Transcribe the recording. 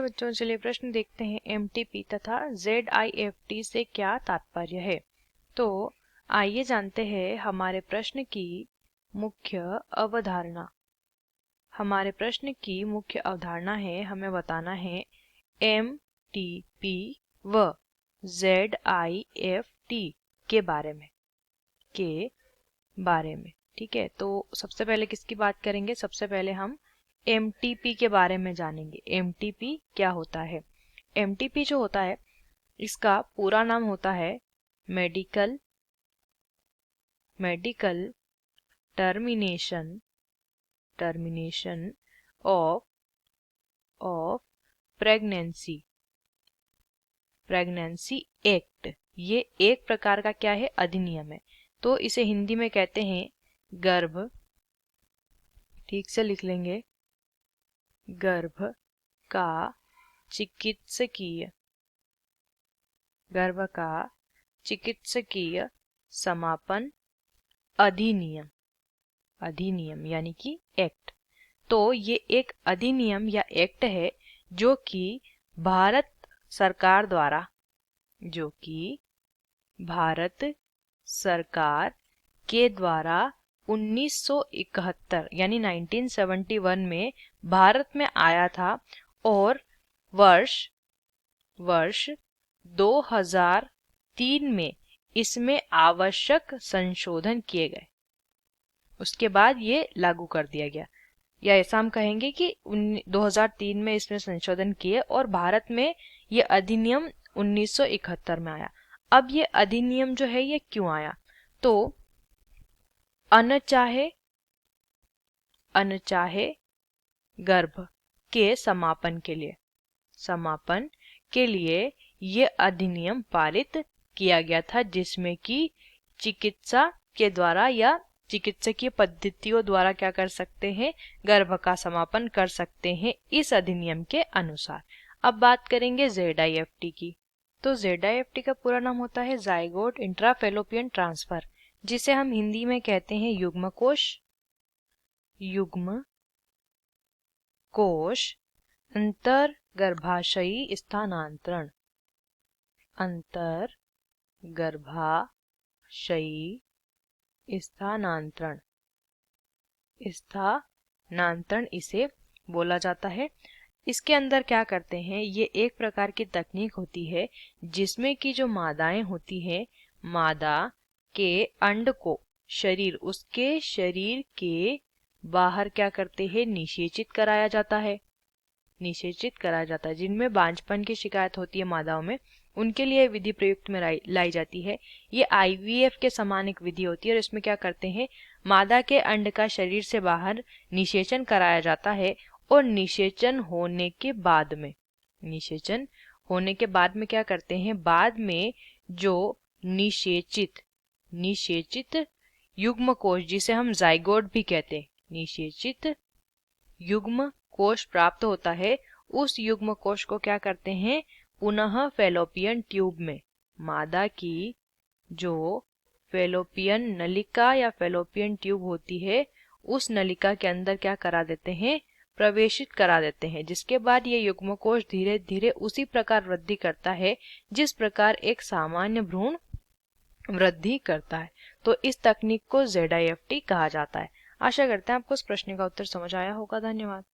बच्चों, चलिए प्रश्न देखते हैं। एमटीपी तथा ZIFT से क्या तात्पर्य है। तो आइए जानते हैं हमारे प्रश्न की मुख्य अवधारणा। हमारे प्रश्न की मुख्य अवधारणा है, हमें बताना है एमटीपी व ZIFT के बारे में ठीक है। तो सबसे पहले किसकी बात करेंगे? सबसे पहले हम एमटीपी के बारे में जानेंगे। एमटीपी क्या होता है? एमटीपी जो होता है, इसका पूरा नाम होता है medical termination of pregnancy act. ये एक प्रकार का क्या है? अधिनियम है। तो इसे हिंदी में कहते हैं गर्भ, ठीक से लिख लेंगे, गर्भ का चिकित्सकीय समापन अधिनियम यानी कि एक्ट। तो ये एक अधिनियम या एक्ट है जो कि भारत सरकार के द्वारा 1971 यानी 1971 में भारत में आया था और वर्ष 2003 में इसमें आवश्यक संशोधन किए गए। उसके बाद ये लागू कर दिया गया, या ऐसा हम कहेंगे कि 2003 में इसमें संशोधन किए और भारत में ये अधिनियम 1971 में आया। अब ये अधिनियम जो है ये क्यों आया? तो अनचाहे गर्भ के समापन के लिए ये अधिनियम पारित किया गया था, जिसमें कि चिकित्सा के द्वारा या चिकित्सकीय पद्धतियों द्वारा क्या कर सकते हैं? गर्भ का समापन कर सकते हैं इस अधिनियम के अनुसार। अब बात करेंगे ZIFT की। तो ZIFT का पूरा नाम होता है ज़ायगोट इंट्राफैलोपियन ट्रांसफर, जिसे हम हिंदी में कहते हैं युग्म कोश अंतर्गर्भाशयी स्थानांतरण। स्थानांतरण इसे बोला जाता है। इसके अंदर क्या करते हैं? ये एक प्रकार की तकनीक होती है जिसमें कि जो मादाएं होती हैं, मादा के अंड को उसके शरीर के बाहर क्या करते हैं? निषेचित कराया जाता है। जिनमें बांझपन की शिकायत होती है मादाओं में, उनके लिए विधि प्रयुक्त में लाई जाती है। ये IVF के समान एक विधि होती है और इसमें क्या करते हैं? मादा के अंड का शरीर से बाहर निषेचन कराया जाता है और निषेचन होने के बाद में क्या करते हैं? बाद में जो निषेचित युग्म कोश, जिसे हम ज़ायगोट भी कहते हैं, निषेचित युग्म कोश प्राप्त होता है, उस युग्म कोश को क्या करते हैं? पुनः फैलोपियन ट्यूब में, मादा की जो फैलोपियन नलिका या फैलोपियन ट्यूब होती है, उस नलिका के अंदर क्या करा देते हैं? प्रवेशित करा देते हैं। जिसके बाद ये युग्म कोश धीरे धीरे उसी प्रकार वृद्धि करता है जिस प्रकार एक सामान्य भ्रूण वृद्धि करता है। तो इस तकनीक को ZIFT कहा जाता है। आशा करते हैं आपको इस प्रश्न का उत्तर समझ आया होगा। धन्यवाद।